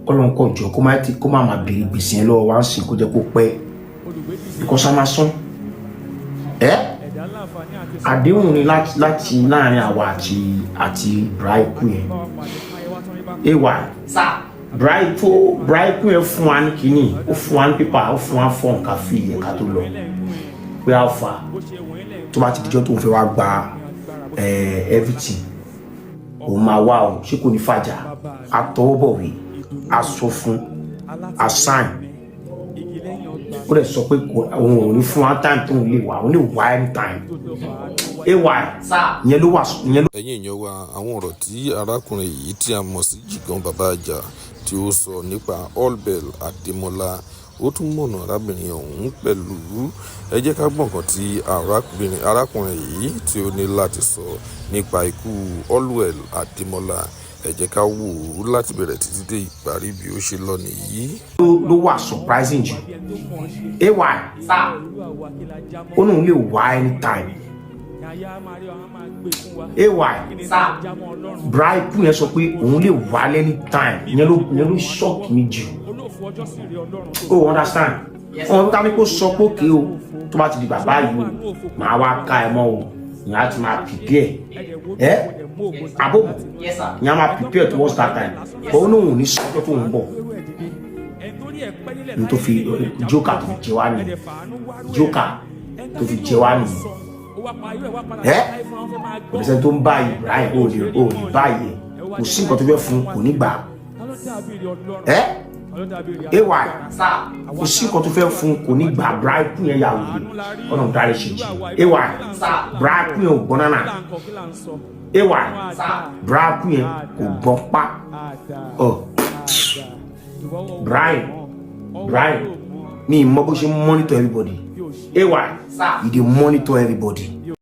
kọ́lọ́n kọ́ jọ kó má máa béèrè gbèsè yẹn lọ́wọ́ wá ń sìn kó jẹ́ kó pẹ́ because a máa sán àdéhùn ni láti láàrin àwa àti Braiku yẹn Braiku yẹn fún wa ní kínní ó fún wa ní pépà ó fún wa fọ́ọ̀n ká fi ìyẹn ká tó lọ pé a fà tó bá ti dijọ́ tó ń fẹ́ wá gba everything òun máa wá o ṣé kò ní fàjà a tọwọ́ bọ̀wé a sọ fún a sign ó dẹ̀ sọ pé òun ò ní fún wa time tó ń lè wá òun lè wá anytime ìyẹn ló wà. ẹ̀yin èèyàn wa àwọn ọ̀rọ̀ tí arákùnrin yìí tí a mọ̀ sí Jigan Baba Ajah tí ó sọ nípa Allbell Adémọ́lá ó tún mọ̀nà arábìnrin ọ̀hún pẹ̀lú ẹ jẹ́ ká gbọ̀n kan tí arákùnrin yìí tí ó ní láti sọ nípa ikú Allbell Adémọ́lá ẹ jẹ́ ká wò ó láti bẹ̀rẹ̀ títí dé ìparí bí ó ṣe lọ nìyí. ló wà surprising jù ó lóun lè wá anytime Braiku yẹn sọ pé òun lè wá anytime yẹn ló shock mi jù. Oh, understand? On ta ni kó sọ pé òkè o tó bá ti di bàbá yìí o màá wá ká ẹ mọ́ o ìyá ti máa prepare abo ìyá máa prepare towards that time but ó lóun ò ní sọ́jọ́ tó ń bọ̀ ní tó fi Joker tó fi jẹ wá nìyí Joker tó fi jẹ wá nìyí kò ní sẹ́ni tó ń bá Ibrahim ó lè báyìí kò sí nǹkan tó fẹ́ fún kò ní gbà kò sí nǹkan tó fẹ́ fún kò ní gbà Braiku yẹn yà wò ọ̀nà dáre ṣe jì Braiku yẹn ò gbọ́n náà Braiku yẹn kò gbọ́n pa Brian mi mọ bó ṣe monitor everybody he dey monitor everybody.